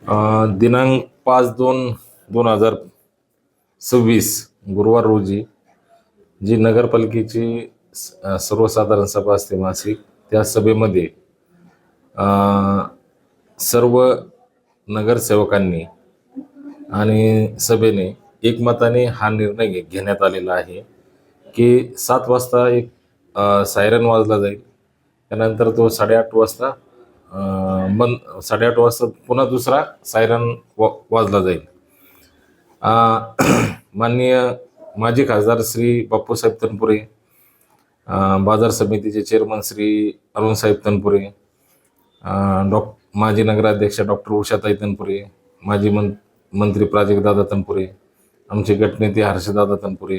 दिनांक 5/2/2026 गुरुवार रोजी जी नगरपालिकेची सर्वसाधारण सभा असते मासिक, त्या सभेमध्ये अ, सर्व नगरसेवकांनी आणि सभेने एकमताने हा निर्णय घेण्यात आलेला आहे की 7 वाजता एक सायरन वाजला जाईल. त्यानंतर तो 8:30 वाजता बंद 8:30 वाजता पुन्हा दुसरा सायरन वाजला जाईल. माननीय माजी खासदार श्री बापूसाहेब तनपुरे, बाजार समितीचे चेअरमन श्री अरुणसाहेब तनपुरे, माजी नगराध्यक्ष डॉक्टर उषाताई तनपुरे, माजी मंत्री प्राजक्तदादा तनपुरे, आमचे गटनेते हर्षदादा तनपुरे,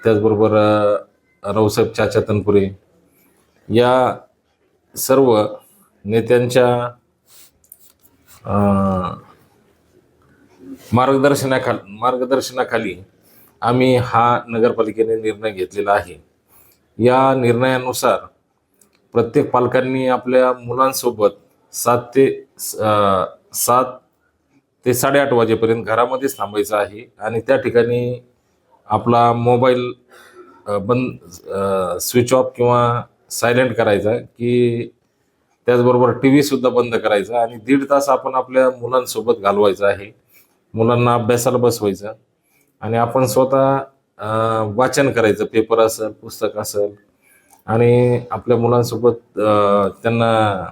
त्याचबरोबर रावसाहेब चाचा तनपुरे, या सर्व नेत्यांच्या मार्गदर्शनाखाली आम्ही हा नगरपालिकेने निर्णय घेतलेला आहे. या निर्णयानुसार प्रत्येक पालकांनी आपल्या मुलांसोबत 7 ते 8:30 वाजेपर्यंत घरामध्येच थांबायचं आहे आणि त्या ठिकाणी आपला मोबाईल स्विच ऑफ किंवा सायलेंट करायचा, की त्याचबरोबर TV सुद्धा बंद करायचा आणि 1.5 तास आपण आपल्या मुलांसोबत घालवायचं आहे. मुलांना अभ्यासाला बसवायचं आणि आपण स्वतः वाचन करायचं, पेपर असेल, पुस्तक असेल, आणि आपल्या मुलांसोबत त्यांना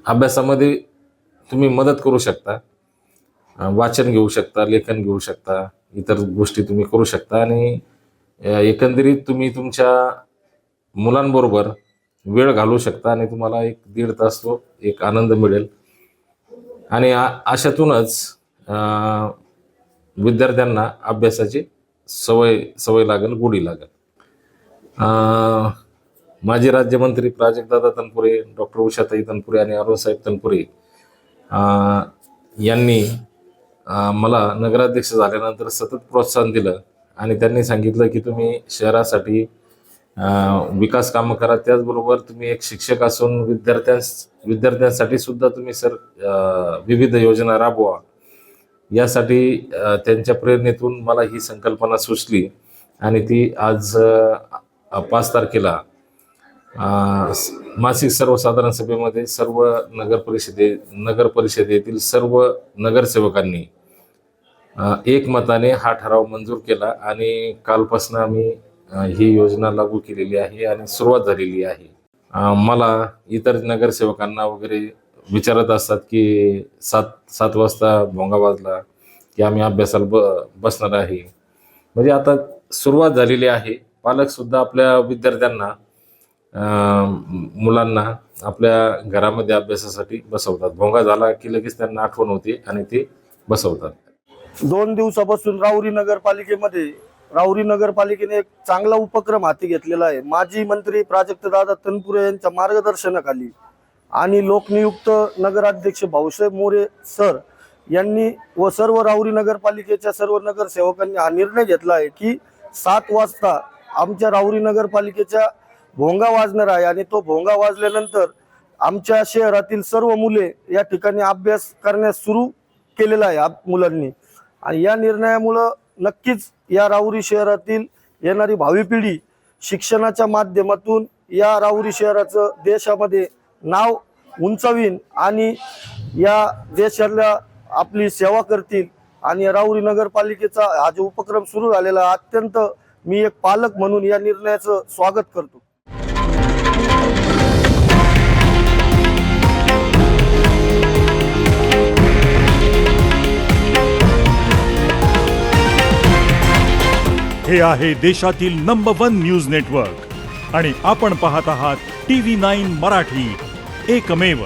अभ्यासामध्ये तुम्ही मदत करू शकता. वाचन घेऊ शकता, लेखन घेऊ शकता, इतर गोष्टी तुम्ही करू शकता आणि एकंदरीत तुम्ही तुमच्या मुलांबरोबर वेळ घालवू शकता आणि तुम्हाला 1-1.5 तास तो एक आनंद मिळेल आणि अशातूनच विद्यार्थ्यांना अभ्यासाची सवय लागेल, गोडी लागेल. माजी राज्यमंत्री प्राजक्तदादा तनपुरे, डॉक्टर उषाताई तनपुरे आणि अरुणसाहेब तनपुरे यांनी मला नगराध्यक्ष झाल्यानंतर सतत प्रोत्साहन दिलं आणि त्यांनी सांगितलं की तुम्ही शहरासाठी विकास कामं करा. त्याचबरोबर तुम्ही एक शिक्षक असून विद्यार्थ्यांसाठी सुद्धा तुम्ही विविध योजना राबवा. यासाठी त्यांच्या प्रेरणेतून मला ही संकल्पना सुचली आणि ती आज 5 तारखेला मासिक सर्वसाधारण सभेमध्ये सर्व नगरपरिषदेतील सर्व नगरसेवकांनी एकमताने हा ठराव मंजूर केला आणि कालपासून आम्ही ही योजना लागू केलेली आहे आणि सुरुवात झालेली आहे. मला इतर नगरसेवकांना वगैरे विचारत असतात की 7 वाजता भोंगा वाजला की आम्ही अभ्यासाला बसणार आहे. म्हणजे आता सुरुवात झालेली आहे. पालक सुद्धा आपल्या विद्यार्थ्यांना, मुलांना आपल्या घरामध्ये अभ्यासासाठी बसवतात. भोंगा झाला की लगेच त्यांना आठवण होते आणि ते बसवतात. 2 दिवसापासून राहुरी नगरपालिकेने एक चांगला उपक्रम हाती घेतलेला आहे. माजी मंत्री प्राजक्तदादा तनपुरे यांच्या मार्गदर्शनाखाली आणि लोकनियुक्त नगराध्यक्ष भाऊसाहेब मोरे सर यांनी व सर्व राहुरी नगरपालिकेच्या सर्व नगरसेवकांनी हा निर्णय घेतला आहे की 7 वाजता आमच्या राहुरी नगरपालिकेच्या भोंगा वाजणार आहे आणि तो भोंगा वाजल्यानंतर आमच्या शहरातील सर्व मुले या ठिकाणी अभ्यास करण्यास सुरू केलेला आहे मुलांनी. आणि या निर्णयामुळं नक्कीच या राहुरी शहरातील येणारी भावी पिढी शिक्षणाच्या माध्यमातून या राहुरी शहराचं देशामध्ये नाव उंचावीन आणि या देशाला आपली सेवा करतील. आणि राहुरी नगरपालिकेचा हा जो उपक्रम सुरू झालेला अत्यंत मी एक पालक म्हणून या निर्णयाचं स्वागत करतो. हे आहे देशातील नंबर 1 न्यूज नेटवर्क आणि आपण पाहत आहात TV9 मराठी, एकमेव.